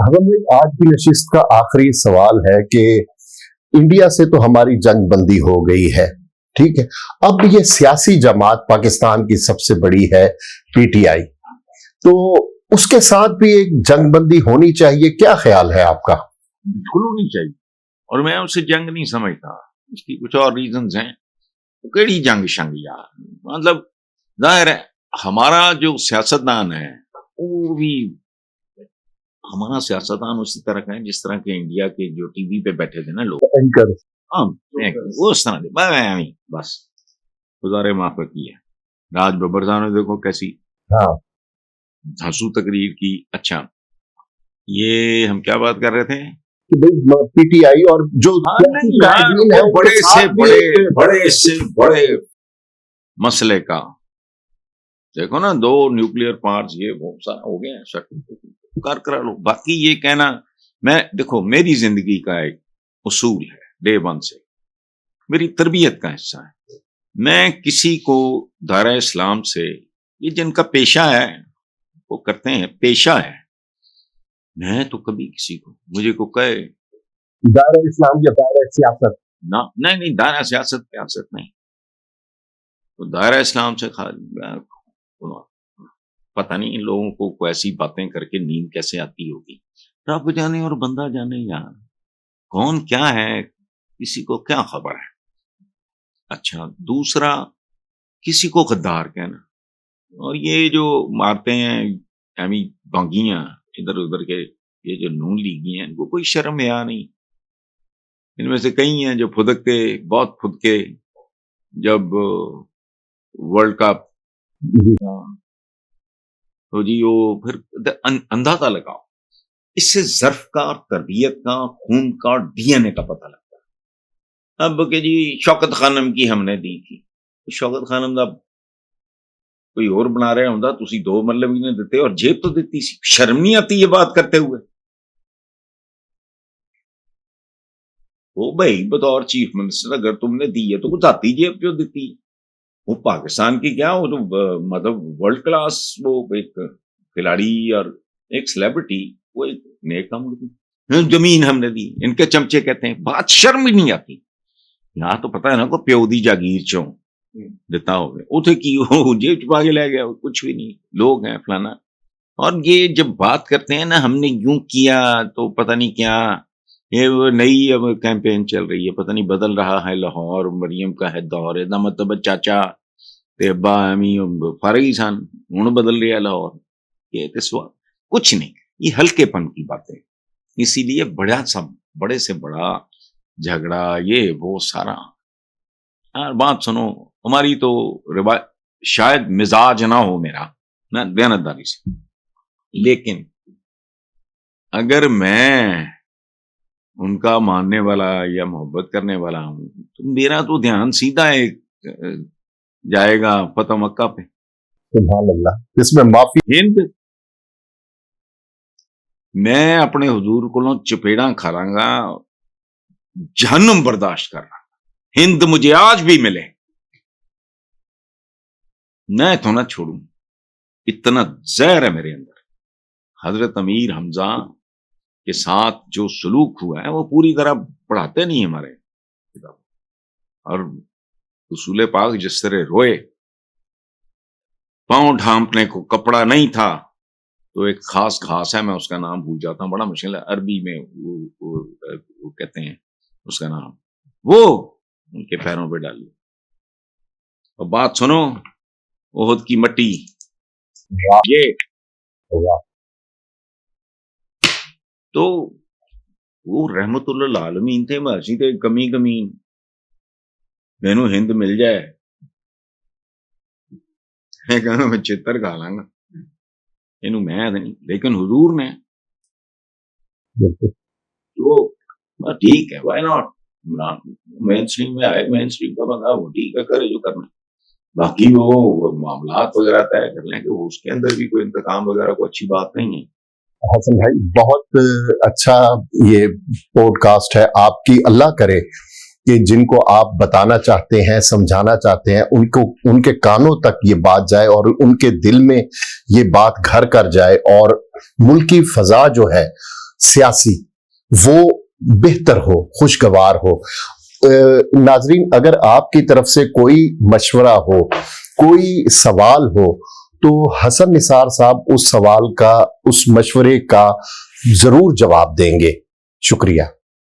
आजम भाई, आज की नशिस्त का आखिरी सवाल है कि इंडिया से तो हमारी जंग बंदी हो गई है, ठीक है। अब ये सियासी जमात पाकिस्तान की सबसे बड़ी है पीटीआई, तो उसके साथ भी एक जंग बंदी होनी चाहिए, क्या ख्याल है आपका? बिल्कुल होनी चाहिए, और मैं उसे जंग नहीं समझता। उसकी कुछ और रीजंस हैं। केड़ी जंग शंग यार, मतलब जाहिर है हमारा जो सियासतदान है वो भी, हमारा सियासतदान उसी तरह का है जिस तरह के इंडिया के जो टीवी पे बैठे थे ना लोग, एंकर वो उस तरह के बस गुजारे माफ की है। राज बब्बर साहब ने देखो कैसी हाँ धांसू तकरीर की। अच्छा, ये हम क्या बात कर रहे थे? कि भाई पीटीआई और जो नहीं यार, है वो बड़े से बड़े मसले का देखो ना, 2 न्यूक्लियर पार्ट्स ये वो सारा हो गया, कर करा लो। बाकी ये कहना, मैं देखो मेरी जिंदगी का एक उसूल है डे वन से, मेरी तरबियत का हिस्सा है। मैं किसी को दायरा इस्लाम से, ये जिनका पेशा है वो करते हैं, पेशा है, मैं तो कभी किसी को मुझे को कहे दायरा इस्लाम या दायरा सियासत ना, नहीं दायरा सियासत नहीं, तो दायरा इस्लाम से खाली पता नहीं इन लोगों को ऐसी बातें करके नींद कैसे आती होगी, रब जाने और बंदा जाने यार, कौन क्या है किसी को क्या खबर है। अच्छा, दूसरा, किसी को गद्दार कहना, और ये जो मारते हैं एमी बांगियां इधर उधर के, ये जो नून लीगी हैं, इनको कोई शर्म या नहीं। इनमें से कई हैं जो बहुत फुदके जब वर्ल्ड कप, तो जी वो फिर अंदाजा लगाओ, इससे ज़र्फ का, तरबियत का, खून का, डीएनए का पता लगता है। अब के जी शौकत खानम की हमने दी थी, तो शौकत खानम का कोई और बना रहे होंदा, तुसी 2 मतलब ही नहीं देते, और जेब तो देती सी, शर्म नहीं आती ये बात करते हुए? वो भाई बतौर चीफ मिनिस्टर अगर तुमने दी है तो वो जाती जेब क्यों देती? वो पाकिस्तान की क्या, वो तो मतलब वर्ल्ड क्लास वो एक खिलाड़ी और एक सेलिब्रिटी, वो एक नेक काम करती, जमीन हमने दी, इनके चमचे कहते हैं, बात शर्म ही नहीं आती। यहाँ तो पता है ना को प्यो दी जागीर चो देता हो गया, उठे की जेब छुपा के ले गया, कुछ भी नहीं, लोग हैं फलाना। और ये जब बात करते हैं ना हमने यूं किया तो पता नहीं क्या, ये वो नई अब कैंपेन चल रही है, पता नहीं बदल रहा है लाहौर, मरियम का है दौर, इदा मतलब चाचा ते अब्बा अमी फारगी सन, हूं बदल रहा है लाहौर, ये तो सवाल कुछ नहीं, ये हल्केपन की बातें। इसीलिए बड़े से बड़ा झगड़ा ये वो सारा। यार बात सुनो, हमारी तो शायद मिजाज ना हो मेरा, मैं बयानतदारी से, लेकिन अगर मैं उनका मानने वाला या मोहब्बत करने वाला हूं तो मेरा तो ध्यान सीधा एक जाएगा फतह मक्का पे। सुभान अल्लाह, इसमें माफी हिंद, मैं अपने हुजूर को चपेड़ा खा लांगा, जहन्नुम बर्दाश्त कर रहा, हिंद मुझे आज भी मिले मैं तो ना छोड़ू, इतना जहर है मेरे अंदर। हजरत अमीर हमजा के साथ जो सलूक हुआ है वो पूरी तरह पढ़ाते नहीं हमारे किताब, और रसूल पाक जिस तरह रोए, पांव ढांपने को कपड़ा नहीं था, तो एक खास है, मैं उसका नाम भूल जाता हूं, बड़ा मुश्किल है, अरबी में वो कहते हैं उसका नाम, वो उनके पैरों पे डाली। और बात सुनो, ओहद की मट्टी, ये तो वो रहमतुल्लाह आलमीन थे, मैं थे कमी मैनू हिंद मिल जाए मैं कहना मैं चित्तर खा लांगा, इनू मैं नहीं, लेकिन हुजूर ने तो ठीक है, व्हाई नॉट, मेन स्ट्रीम में आए, मेन स्ट्रीम का बंदा वो ठीक है, करे जो करना, बाकी वो मामलात वगैरह तय कर लें कि वो उसके अंदर भी कोई इंतकाम वगैरह को अच्छी बात नहीं है। हसन भाई, बहुत अच्छा ये पॉडकास्ट है आपकी, अल्लाह करे कि जिनको आप बताना चाहते हैं, समझाना चाहते हैं, उनको उनके कानों तक ये बात जाए और उनके दिल में ये बात घर कर जाए, और मुल्क की फजा जो है सियासी वो बेहतर हो, खुशगवार हो। नाजरीन, अगर आपकी तरफ से कोई मशवरा हो, कोई सवाल हो, तो हसन निसार साहब उस सवाल का, उस मशवरे का जरूर जवाब देंगे। शुक्रिया।